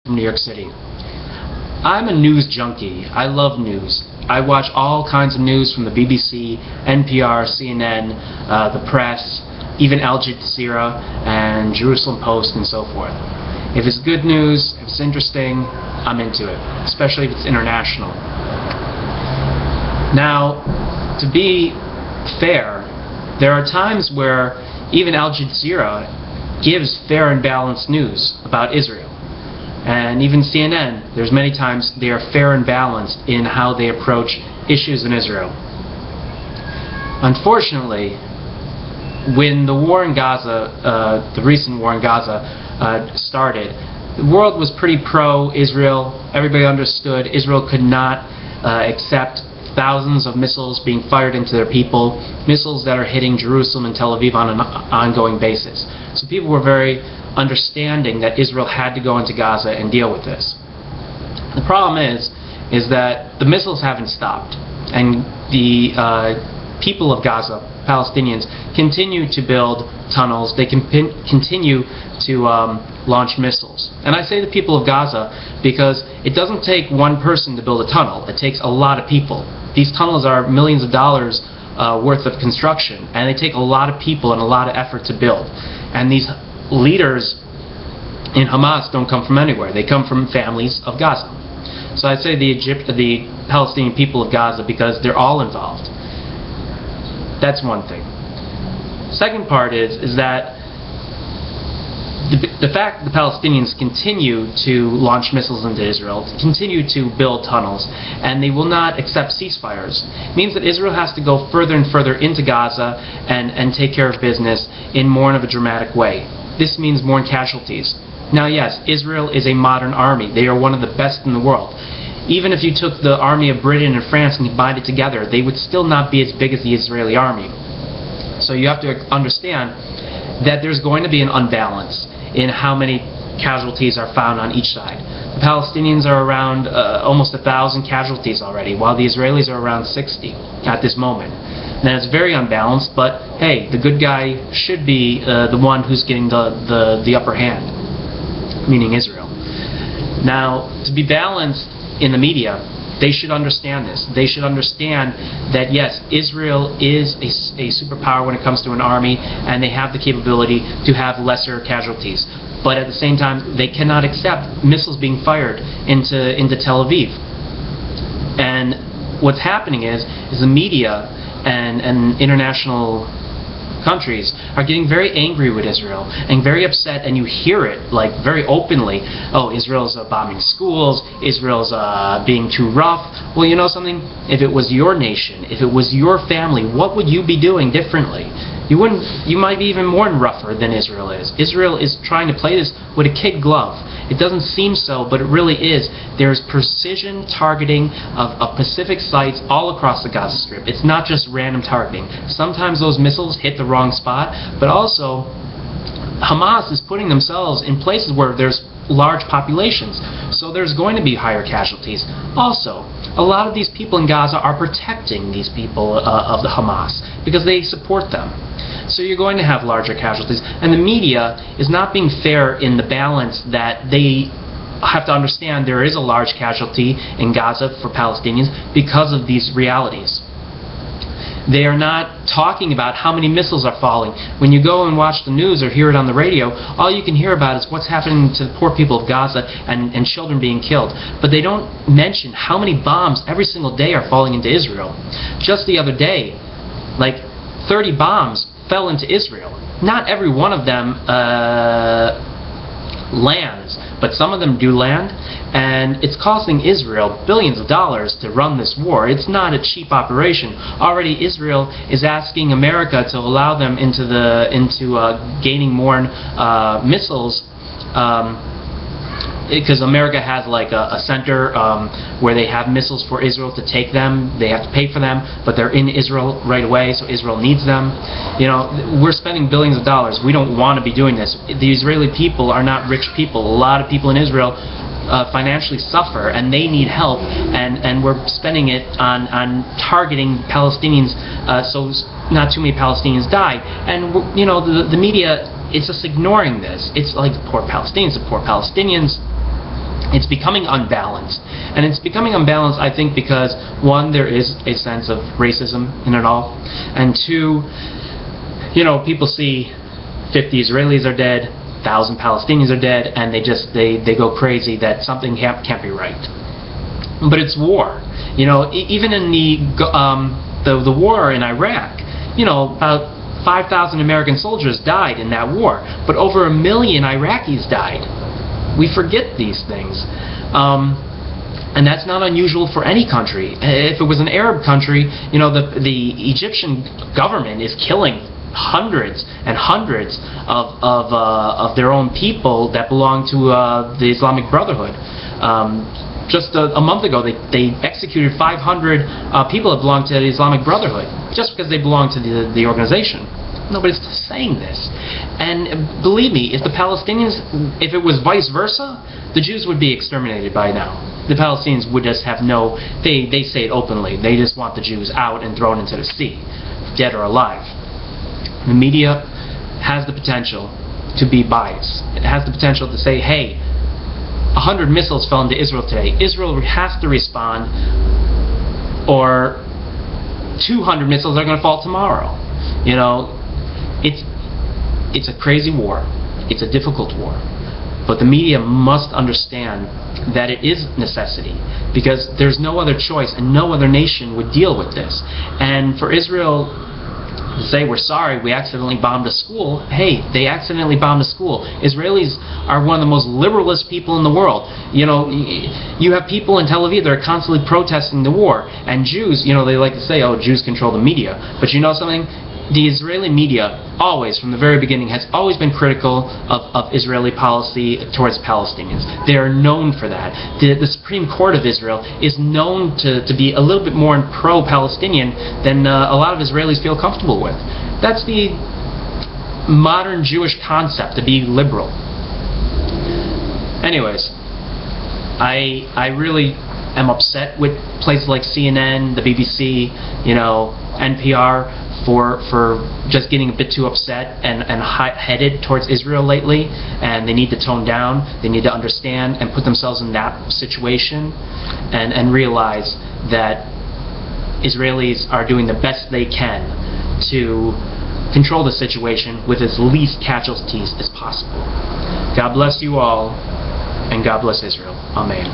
from New York City. I'm a news junkie. I love news. I watch all kinds of news from the BBC, NPR, CNN, the press, even Al Jazeera and Jerusalem Post and so forth. If it's good news, if it's interesting, I'm into it, especially if it's international. Now, to be fair, there are times where even Al Jazeera gives fair and balanced news about Israel. And even CNN, there's many times they are fair and balanced in how they approach issues in Israel. Unfortunately, when the war in Gaza, the recent war in Gaza, started, the world was pretty pro-Israel. Everybody understood Israel could not accept thousands of missiles being fired into their people, missiles that are hitting Jerusalem and Tel Aviv on an ongoing basis. So people were very understanding that Israel had to go into Gaza and deal with this. The problem is that the missiles haven't stopped, and the people of Gaza, Palestinians, continue to build tunnels. They continue to launch missiles. And I say the people of Gaza because it doesn't take one person to build a tunnel. It takes a lot of people. These tunnels are millions of dollars worth of construction, and they take a lot of people and a lot of effort to build. And these leaders in Hamas don't come from anywhere. They come from families of Gaza. So I say the Palestinian people of Gaza because they're all involved. That's one thing. Second part is that the fact that the Palestinians continue to launch missiles into Israel, continue to build tunnels, and they will not accept ceasefires, means that Israel has to go further and further into Gaza and take care of business in more of a dramatic way. This means more casualties. Now yes, Israel is a modern army. They are one of the best in the world. Even if you took the army of Britain and France and combined it together, they would still not be as big as the Israeli army. So you have to understand that there's going to be an unbalance in how many casualties are found on each side. The Palestinians are around almost 1,000 casualties already, while the Israelis are around 60 at this moment. Now it's very unbalanced, but hey, the good guy should be the one who's getting the upper hand, meaning Israel. Now, to be balanced in the media, they should understand this. They should understand that yes, Israel is a superpower when it comes to an army, and they have the capability to have lesser casualties. But at the same time, they cannot accept missiles being fired into Tel Aviv. And what's happening is the media and international countries are getting very angry with Israel and very upset, and you hear it like very openly. Oh, Israel's bombing schools, Israel's being too rough. Well, you know something? If it was your nation, if it was your family, what would you be doing differently? You might be even more rougher than Israel is. Israel is trying to play this with a kid glove. It doesn't seem so, but it really is. There's precision targeting of Pacific sites all across the Gaza Strip. It's not just random targeting. Sometimes those missiles hit the wrong spot, but also Hamas is putting themselves in places where there's large populations, so there's going to be higher casualties. Also, a lot of these people in Gaza are protecting these people of the Hamas because they support them. So you're going to have larger casualties, and the media is not being fair in the balance that they have to understand there is a large casualty in Gaza for Palestinians because of these realities. They are not talking about how many missiles are falling. When you go and watch the news or hear it on the radio, all you can hear about is what's happening to the poor people of Gaza and children being killed. But they don't mention how many bombs every single day are falling into Israel. Just the other day, like 30 bombs fell into Israel. Not every one of them lands, but some of them do land, and it's costing Israel billions of dollars to run this war. It's not a cheap operation. Already Israel is asking America to allow them into gaining more missiles, because America has like a center where they have missiles for Israel to take them. They have to pay for them, but they're in Israel right away, so Israel needs them. You know, we're spending billions of dollars. We don't want to be doing this. The Israeli people are not rich people. A lot of people in Israel financially suffer, and they need help, and we're spending it on targeting Palestinians so not too many Palestinians die. And you know, the media, it's just ignoring this. It's like the poor Palestinians, it's becoming unbalanced. And it's becoming unbalanced, I think, because, one, there is a sense of racism in it all, and two, people see 50 Israelis are dead, 1,000 Palestinians are dead, and they go crazy that something can't be right. But it's war. Even in the war in Iraq, about 5,000 American soldiers died in that war, but over 1 million Iraqis died. We forget these things. And that's not unusual for any country. If it was an Arab country, the Egyptian government is killing hundreds and hundreds of their own people that belong to the Islamic Brotherhood. Just a month ago, they executed 500 people that belong to the Islamic Brotherhood just because they belong to the organization. Nobody's saying this. And believe me, if it was vice versa, the Jews would be exterminated by now. The Palestinians would just have they say it openly, they just want the Jews out and thrown into the sea, dead or alive. The media has the potential to be biased. It has the potential to say, hey, 100 missiles fell into Israel today. Israel has to respond, or 200 missiles are going to fall tomorrow. It's a crazy war. It's a difficult war. But the media must understand that it is necessity, because there's no other choice and no other nation would deal with this. And for Israel to say, we're sorry, we accidentally bombed a school, hey, they accidentally bombed a school. Israelis are one of the most liberalist people in the world. You have people in Tel Aviv that are constantly protesting the war, and Jews, they like to say, oh, Jews control the media. But you know something? The Israeli media, always, from the very beginning, has always been critical of Israeli policy towards Palestinians. They are known for that. The Supreme Court of Israel is known to be a little bit more pro-Palestinian than a lot of Israelis feel comfortable with. That's the modern Jewish concept, to be liberal. Anyways, I really am upset with places like CNN, the BBC, NPR, for just getting a bit too upset and hot-headed towards Israel lately, and they need to tone down. They need to understand and put themselves in that situation and realize that Israelis are doing the best they can to control the situation with as least casualties as possible. God bless you all, and God bless Israel. Amen.